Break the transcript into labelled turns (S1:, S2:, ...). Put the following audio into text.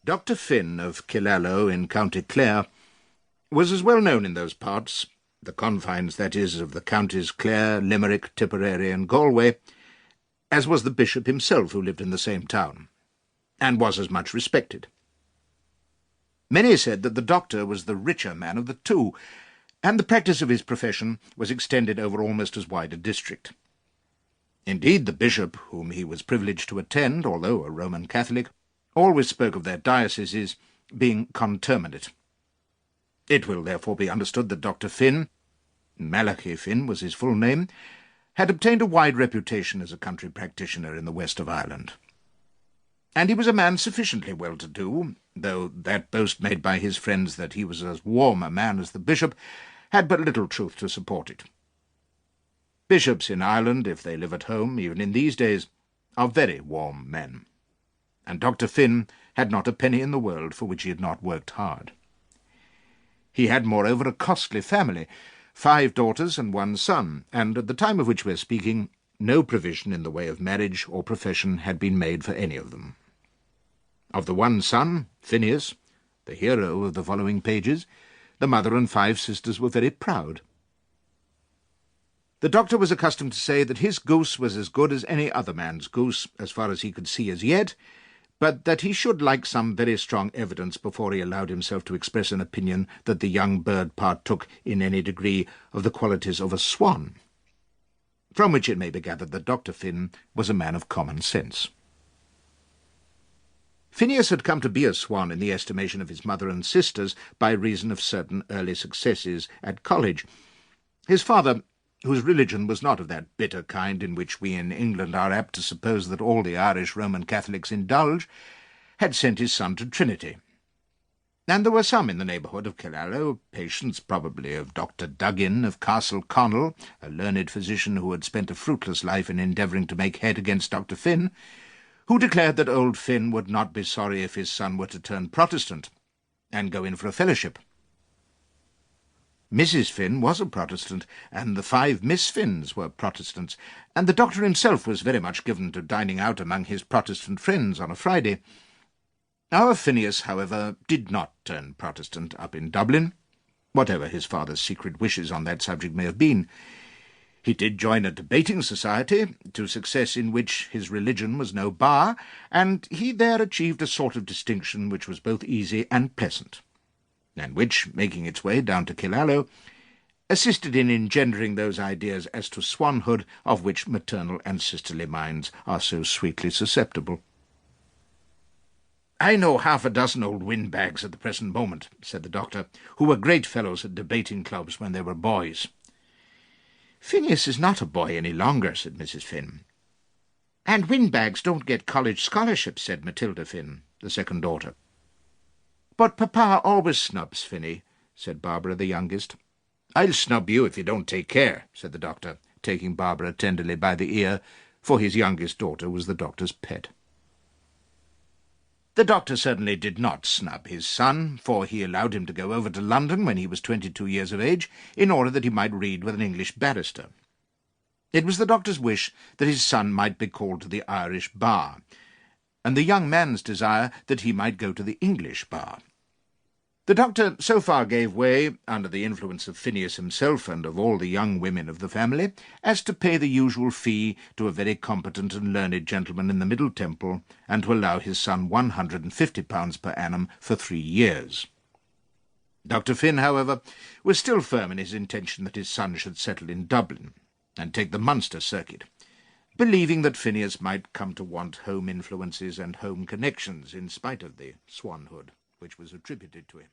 S1: Dr. Finn of Killaloe in County Clare was as well known in those parts, the confines, that is, of the counties Clare, Limerick, Tipperary, and Galway, as was the bishop himself, who lived in the same town, and was as much respected. Many said that the doctor was the richer man of the two, and the practice of his profession was extended over almost as wide a district. Indeed, the bishop, whom he was privileged to attend, although a Roman Catholic, always spoke of their dioceses being conterminate. It will therefore be understood that Dr. Finn, Malachi Finn was his full name, had obtained a wide reputation as a country practitioner in the west of Ireland. And he was a man sufficiently well-to-do, though that boast made by his friends that he was as warm a man as the bishop had but little truth to support it. Bishops in Ireland, if they live at home, even in these days, are very warm men, and Dr. Finn had not a penny in the world for which he had not worked hard. He had, moreover, a costly family, 5 daughters and 1 son, and at the time of which we are speaking, no provision in the way of marriage or profession had been made for any of them. Of the one son, Phineas, the hero of the following pages, the mother and 5 sisters were very proud. The doctor was accustomed to say that his goose was as good as any other man's goose, as far as he could see as yet, but that he should like some very strong evidence before he allowed himself to express an opinion that the young bird partook in any degree of the qualities of a swan, from which it may be gathered that Dr. Finn was a man of common sense. Phineas had come to be a swan in the estimation of his mother and sisters by reason of certain early successes at college. His father, whose religion was not of that bitter kind in which we in England are apt to suppose that all the Irish Roman Catholics indulge, had sent his son to Trinity. And there were some in the neighbourhood of Killaloe, patients probably of Dr. Duggin of Castle Connell, a learned physician who had spent a fruitless life in endeavouring to make head against Dr. Finn, who declared that old Finn would not be sorry if his son were to turn Protestant and go in for a fellowship. Mrs. Finn was a Protestant, and the 5 Miss Finns were Protestants, and the doctor himself was very much given to dining out among his Protestant friends on a Friday. Our Phineas, however, did not turn Protestant up in Dublin, whatever his father's secret wishes on that subject may have been. He did join a debating society, to success in which his religion was no bar, and he there achieved a sort of distinction which was both easy and pleasant, and which, making its way down to Killaloe, assisted in engendering those ideas as to swanhood of which maternal and sisterly minds are so sweetly susceptible. "I know 6 old windbags at the present moment," said the doctor, "who were great fellows at debating clubs when they were boys." "Phineas is not a boy any longer," said Mrs. Finn. "And windbags don't get college scholarships," said Matilda Finn, the second daughter. "But papa always snubs Finny," said Barbara, the youngest. "I'll snub you if you don't take care," said the doctor, taking Barbara tenderly by the ear, for his youngest daughter was the doctor's pet. The doctor certainly did not snub his son, for he allowed him to go over to London when he was 22 years of age, in order that he might read with an English barrister. It was the doctor's wish that his son might be called to the Irish bar, and the young man's desire that he might go to the English bar. The doctor so far gave way, under the influence of Phineas himself and of all the young women of the family, as to pay the usual fee to a very competent and learned gentleman in the Middle Temple, and to allow his son £150 per annum for 3 years. Dr. Finn, however, was still firm in his intention that his son should settle in Dublin, and take the Munster circuit, believing that Phineas might come to want home influences and home connections in spite of the swanhood which was attributed to him.